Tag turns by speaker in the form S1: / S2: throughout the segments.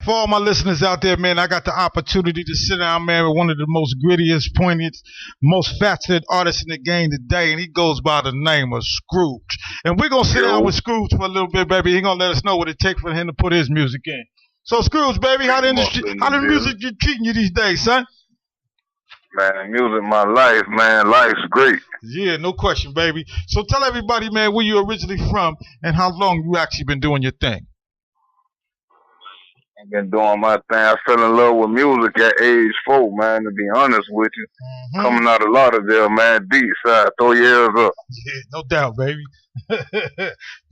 S1: for all my listeners out there, man, I got the opportunity to sit down, man, with one of the most grittiest, poignant, most faceted artists in the game today, and he goes by the name of Scrooge. And we're going to sit down with Scrooge for a little bit, baby. He's going to let us know what it takes for him to put his music in. So, Scrooge, baby, how the music you treating you these days, son?
S2: Man, music my life, man. Life's great.
S1: Yeah, no question, baby. So tell everybody, man, where you originally from and how long you actually been doing your thing.
S2: I've been doing my thing. I fell in love with music at age 4, man, to be honest with you. Coming out of Lauderdale, man, deep side, throw your ears up.
S1: Yeah, no doubt, baby. You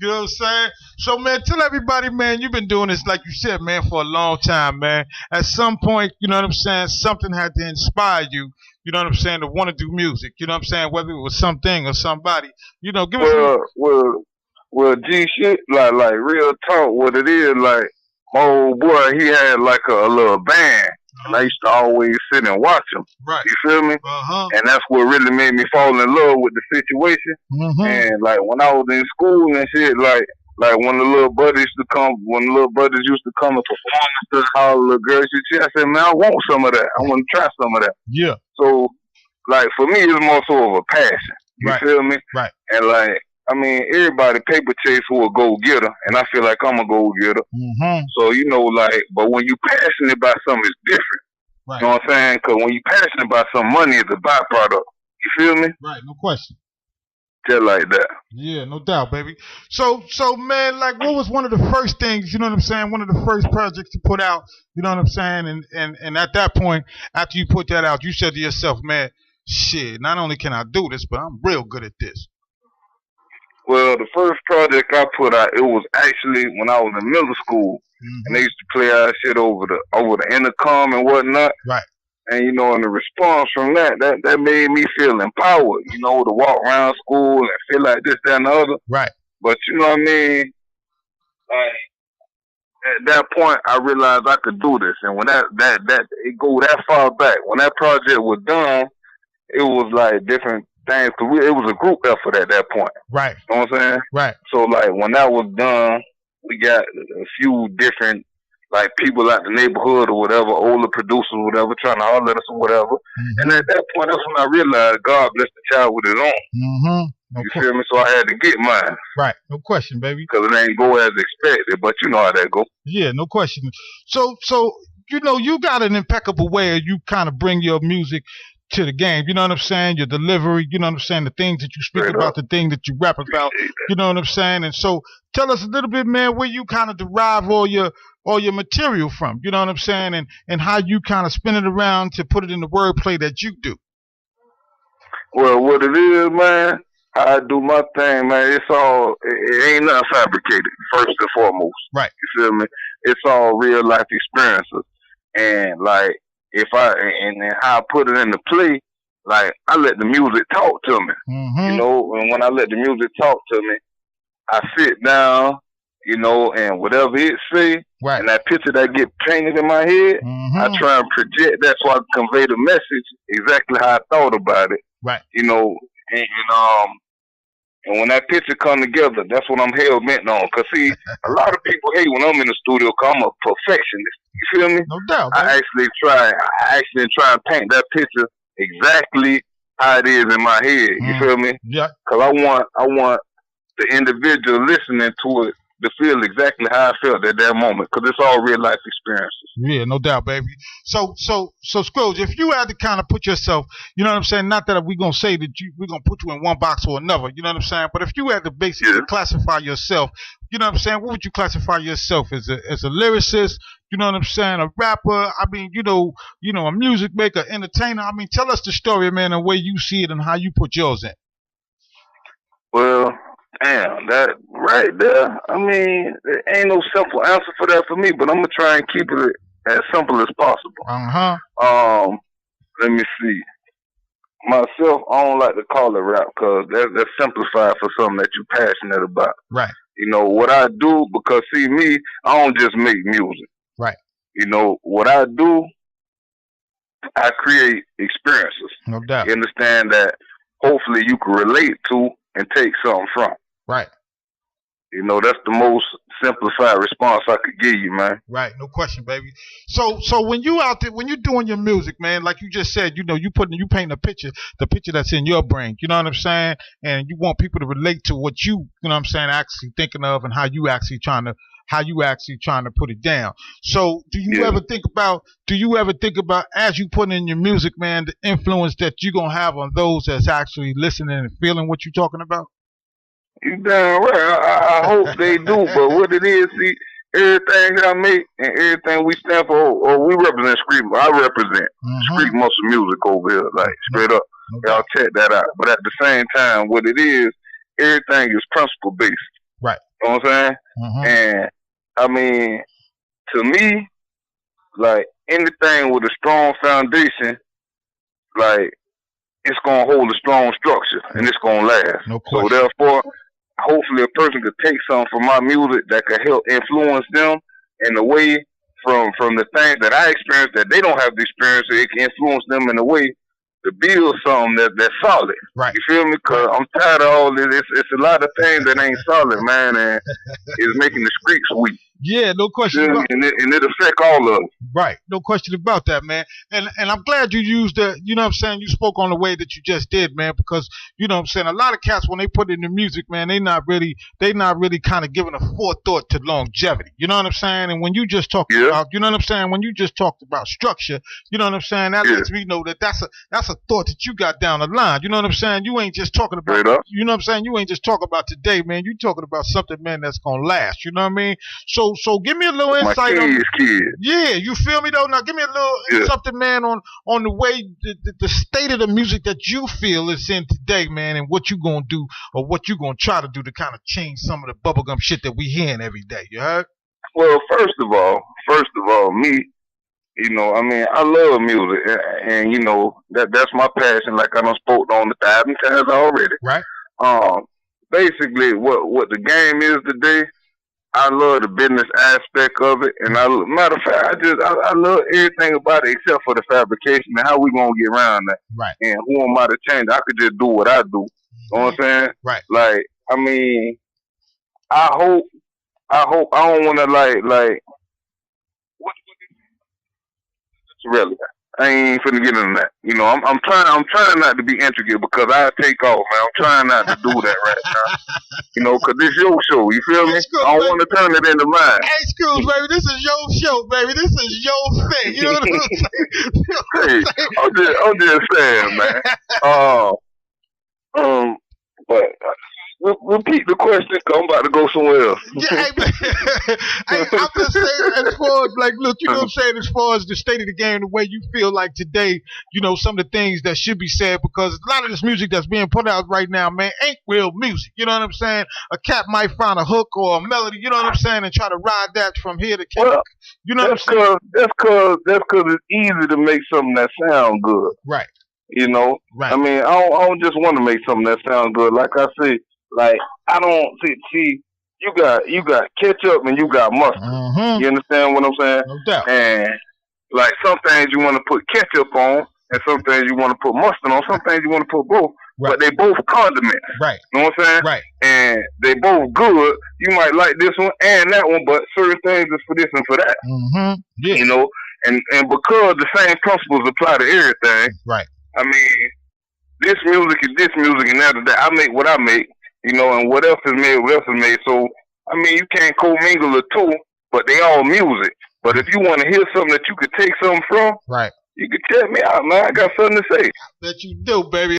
S1: know what I'm saying? So, man, tell everybody, man, you've been doing this, like you said, man, for a long time, man. At some point, you know what I'm saying, something had to inspire you, you know what I'm saying, to want to do music. You know what I'm saying? Whether it was something or somebody. You know, give us
S2: Well, G shit, like real talk, what it is, like, my old boy, he had like a little band, and I used to always sit and watch him.
S1: Right.
S2: You feel me? And that's what really made me fall in love with the situation. And like when I was in school and shit, like when the little buddies used to come, and perform to all the little girls, shit, I said, man, I want some of that. I want to try some of that.
S1: Yeah.
S2: So, like for me, it's more so of a passion. You feel me?
S1: Right.
S2: And like, I mean, everybody paper chase for a go-getter, and I feel like I'm a go-getter. So, you know, like, but when you passionate about something, it's different.
S1: Right.
S2: You know what I'm saying? Because when you passionate about something, money is a byproduct. You feel me?
S1: Right, no question.
S2: Just like that.
S1: Yeah, no doubt, baby. So, man, like, what was one of the first things, you know what I'm saying, one of the first projects you put out, you know what I'm saying? And at that point, after you put that out, you said to yourself, man, shit, not only can I do this, but I'm real good at this.
S2: Well, the first project I put out, it was actually when I was in middle school, and they used to play our shit over the intercom and whatnot.
S1: Right.
S2: And you know, and the response from that made me feel empowered. You know, to walk around school and feel like this, that, and the other.
S1: Right.
S2: But you know what I mean? Like at that point, I realized I could do this. And when that it go that far back, when that project was done, it was like different things, cause it was a group effort at that point.
S1: Right.
S2: You know what I'm saying?
S1: Right.
S2: So like when that was done, we got a few different like people out the neighborhood or whatever, older producers or whatever, trying to holler at us or whatever. And at that point, that's when I realized God blessed the child with his own. You feel me? So I had to get mine.
S1: Right. No question, baby.
S2: Because it ain't go as expected, but you know how that go.
S1: Yeah, no question. So you know, you got an impeccable way you kind of bring your music to the game, you know what I'm saying? Your delivery, you know what I'm saying? The things that you speak about, the things that you rap about, you know what I'm saying? And so, tell us a little bit, man, where you kind of derive all your material from, you know what I'm saying? And how you kind of spin it around to put it in the wordplay that you do.
S2: Well, what it is, man, how I do my thing, man, it ain't nothing fabricated, first and foremost.
S1: Right.
S2: You feel me? It's all real life experiences. And like, if and how I put it into play, like I let the music talk to me, you know. And when I let the music talk to me, I sit down, you know, and whatever it say, and that picture that get painted in my head, I try and project that so I can convey the message exactly how I thought about it,
S1: right?
S2: You know, and when that picture come together, that's what I'm hell bent on. Cause see, a lot of people hate when I'm in the studio, cause I'm a perfectionist. You feel me?
S1: No doubt.
S2: I actually try and paint that picture exactly how it is in my head. You feel me?
S1: Yeah.
S2: Cause I want the individual listening to it to feel exactly how I felt at that moment, because it's all real life experiences.
S1: Yeah, no doubt, baby. So Scrooge, if you had to kind of put yourself, you know what I'm saying, not that we're going to say that we're going to put you in one box or another, you know what I'm saying, but if you had to basically classify yourself, you know what I'm saying, what would you classify yourself as a lyricist, you know what I'm saying, a rapper, I mean, you know, a music maker, entertainer? I mean, tell us the story, man, the way you see it and how you put yours in.
S2: Well, damn, that right there, I mean, there ain't no simple answer for that for me, but I'm going to try and keep it as simple as possible. Let me see. Myself, I don't like to call it rap because that's simplified for something that you're passionate about.
S1: Right.
S2: You know, what I do, because see me, I don't just make music.
S1: Right.
S2: You know, what I do, I create experiences.
S1: No doubt.
S2: You understand that hopefully you can relate to and take something from.
S1: Right.
S2: You know, that's the most simplified response I could give you, man.
S1: Right, no question, baby. So when you out there, when you're doing your music, man, like you just said, you know, you paint a picture, the picture that's in your brain. You know what I'm saying? And you want people to relate to what you know what I'm saying, actually thinking of, and how you actually trying to put it down. So do you ever think about as you put in your music, man, the influence that you're gonna have on those that's actually listening and feeling what you're talking about?
S2: You damn right. I hope they do, but what it is, see, everything I make and everything we stand for, or we represent Street. I represent Street Muscle Music over here, like straight up. Y'all check that out. But at the same time, what it is, everything is principle based.
S1: Right.
S2: You know what I'm saying? And I mean, to me, like anything with a strong foundation, like it's gonna hold a strong structure and it's gonna last.
S1: No question.
S2: So therefore, hopefully a person could take something from my music that could help influence them in a way from the things that I experienced that they don't have the experience, so it can influence them in a way to build something that's solid.
S1: Right.
S2: You feel me? Because I'm tired of all this. It's a lot of things that ain't solid, man, and it's making the streets weak.
S1: Yeah, no question.
S2: And it affect all of us.
S1: Right, no question about that, man. And I'm glad you used the, you know what I'm saying, you spoke on the way that you just did, man, because, you know what I'm saying, a lot of cats, when they put in the music, man, they not really kind of giving a forethought to longevity. You know what I'm saying? And when you just talked about, you know what I'm saying, when you just talked about structure, you know what I'm saying, that lets me know that that's a thought that you got down the line. You know what I'm saying? You ain't just talking about, you know what I'm saying, you ain't just talking about today, man. You talking about something, man, that's gonna last. You know what I mean? So give me a little insight on yeah, you feel me though? Now give me a little something, man, on the way the state of the music that you feel is in today, man, and what you gonna do or what you gonna try to do to kind of change some of the bubblegum shit that we hearing every day. You heard?
S2: Well, first of all, me, you know, I mean, I love music, and you know that's my passion. Like I done spoke on 1,000 times already.
S1: Right.
S2: Basically, what the game is today. I love the business aspect of it, and matter of fact, I love everything about it except for the fabrication and how we gonna get around that.
S1: Right.
S2: And who am I to change? I could just do what I do. You know what I'm saying?
S1: Right.
S2: Like, I mean, I hope I don't want to like. What's relevant? I ain't finna get into that. You know, I'm trying not to be intricate because I take off, man. I'm trying not to do that right now. You know, because this your show. You feel me?
S1: Scrooge,
S2: I don't want to turn it into mine.
S1: Hey, Scrooge, baby, this is your show, baby. This is your thing. You know what I'm saying?
S2: I'm just saying, man. But repeat the question, because I'm about to go somewhere else.
S1: Yeah, I'm just saying, as far as, like, look, you know what I'm saying, as far as the state of the game, the way you feel like today, you know, some of the things that should be said, because a lot of this music that's being put out right now, man, ain't real music. You know what I'm saying? A cat might find a hook or a melody, you know what I'm saying, and try to ride that from here to Canada. Well, you know what I'm saying? That's
S2: because it's easy to make something that sound good.
S1: Right.
S2: You know?
S1: Right.
S2: I mean, I don't just want to make something that sound good. Like I said, like, I don't see you got ketchup and you got mustard. You understand what I'm saying?
S1: No doubt.
S2: And like some things you want to put ketchup on, and some things you want to put mustard on. Some things you want to put both, but they both condiments.
S1: Right.
S2: You know what I'm saying?
S1: Right.
S2: And they both good. You might like this one and that one, but certain things is for this and for that.
S1: Yeah.
S2: You know, and because the same principles apply to everything.
S1: Right.
S2: I mean, this music is this music, and that. I make what I make. You know, and what else is made, what else is made. So, I mean, you can't commingle the two, but they all music. But if you want to hear something that you could take something from,
S1: right,
S2: you can check me out, man. I got something to say.
S1: That you do, baby.